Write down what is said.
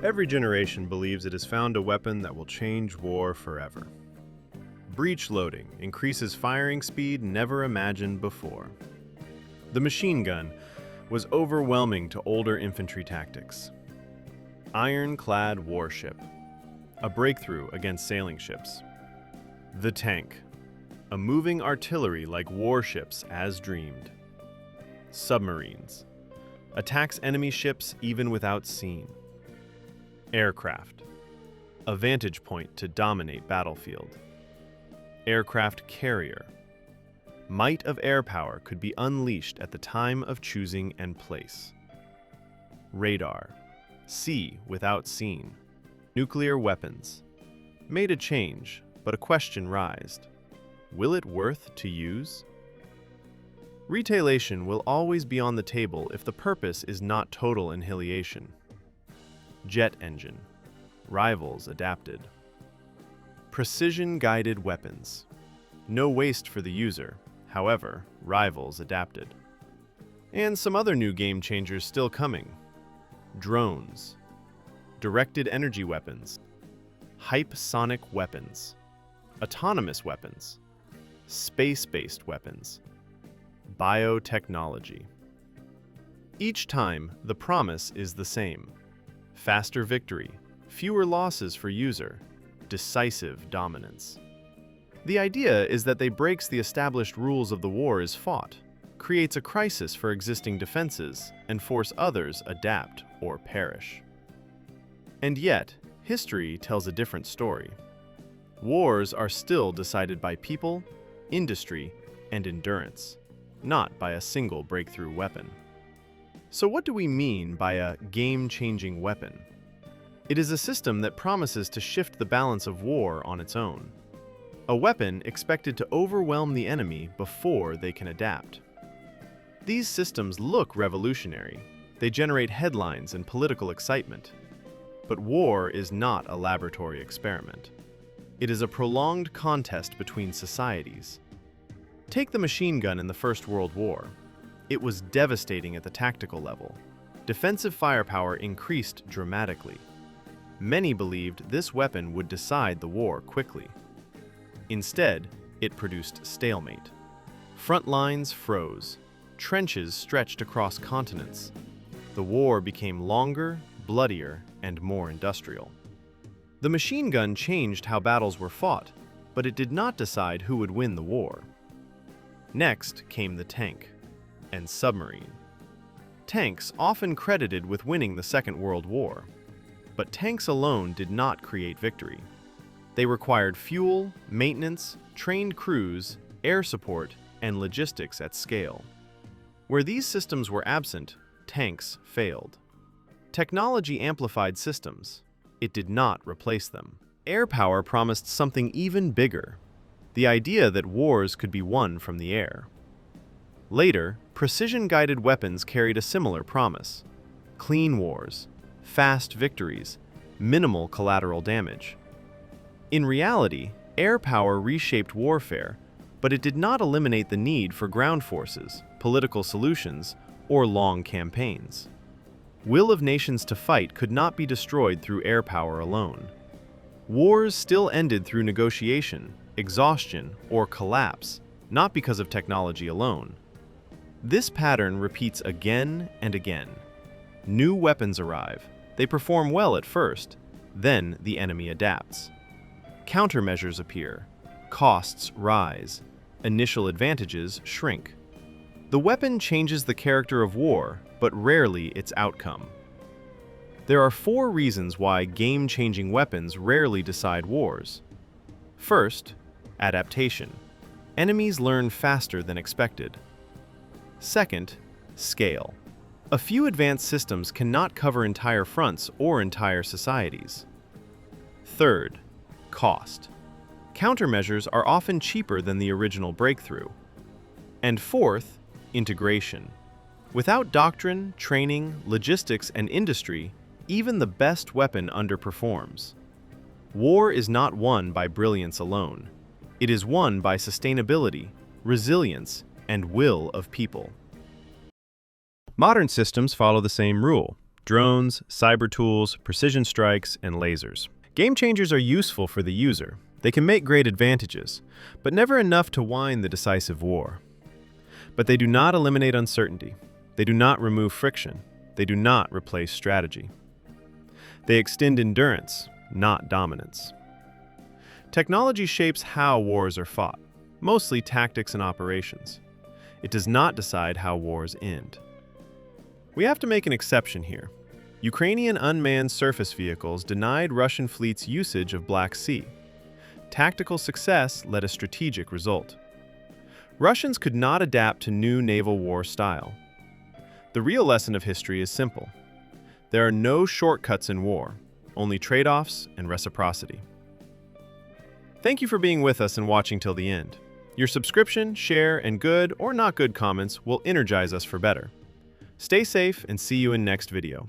Every generation believes it has found a weapon that will change war forever. Breech loading increases firing speed never imagined before. The machine gun was overwhelming to older infantry tactics. Ironclad warship, a breakthrough against sailing ships. The tank, a moving artillery like warships as dreamed. Submarines, attacks enemy ships even without seeing. Aircraft, a vantage point to dominate battlefield. Aircraft carrier, might of air power could be unleashed at the time of choosing and place. Radar, see without seeing. Nuclear weapons, made a change, but a question rised. Will it worth to use? Retailation will always be on the table if the purpose is not total annihilation. Jet engine, rivals adapted. Precision-guided weapons, no waste for the user, however, rivals adapted. And some other new game changers still coming. Drones, directed energy weapons, hypersonic weapons, autonomous weapons, space-based weapons, biotechnology. Each time, the promise is the same. Faster victory, fewer losses for user, decisive dominance. The idea is that they breaks the established rules of the war is fought, creates a crisis for existing defenses, and force others adapt or perish. And yet, history tells a different story. Wars are still decided by people, industry, and endurance, not by a single breakthrough weapon. So what do we mean by a game-changing weapon? It is a system that promises to shift the balance of war on its own. A weapon expected to overwhelm the enemy before they can adapt. These systems look revolutionary. They generate headlines and political excitement. But war is not a laboratory experiment. It is a prolonged contest between societies. Take the machine gun in the First World War. It was devastating at the tactical level. Defensive firepower increased dramatically. Many believed this weapon would decide the war quickly. Instead, it produced stalemate. Front lines froze. Trenches stretched across continents. The war became longer, bloodier, and more industrial. The machine gun changed how battles were fought, but it did not decide who would win the war. Next came the tank and submarine. Tanks often credited with winning the Second World War, but tanks alone did not create victory. They required fuel, maintenance, trained crews, air support, and logistics at scale. Where these systems were absent, tanks failed. Technology amplified systems. It did not replace them. Air power promised something even bigger, the idea that wars could be won from the air. Later, precision-guided weapons carried a similar promise. Clean wars, fast victories, minimal collateral damage. In reality, air power reshaped warfare, but it did not eliminate the need for ground forces, political solutions, or long campaigns. Will of nations to fight could not be destroyed through air power alone. Wars still ended through negotiation, exhaustion, or collapse, not because of technology alone. This pattern repeats again and again. New weapons arrive. They perform well at first, then the enemy adapts. Countermeasures appear. Costs rise. Initial advantages shrink. The weapon changes the character of war, but rarely its outcome. There are 4 reasons why game-changing weapons rarely decide wars. First, adaptation. Enemies learn faster than expected. Second, scale. A few advanced systems cannot cover entire fronts or entire societies. Third, cost. Countermeasures are often cheaper than the original breakthrough. And fourth, integration. Without doctrine, training, logistics, and industry, even the best weapon underperforms. War is not won by brilliance alone. It is won by sustainability, resilience, and will of people. Modern systems follow the same rule. drones, cyber tools, precision strikes, and lasers. Game changers are useful for the user. They can make great advantages, but never enough to win the decisive war. But they do not eliminate uncertainty. They do not remove friction. They do not replace strategy. They extend endurance, not dominance. Technology shapes how wars are fought, mostly tactics and operations. It does not decide how wars end. We have to make an exception here. Ukrainian unmanned surface vehicles denied Russian fleet's usage of Black Sea. Tactical success led a strategic result. Russians could not adapt to new naval war style. The real lesson of history is simple. There are no shortcuts in war, only trade-offs and reciprocity. Thank you for being with us and watching till the end. Your subscription, share, and good or not good comments will energize us for better. Stay safe and see you in next video.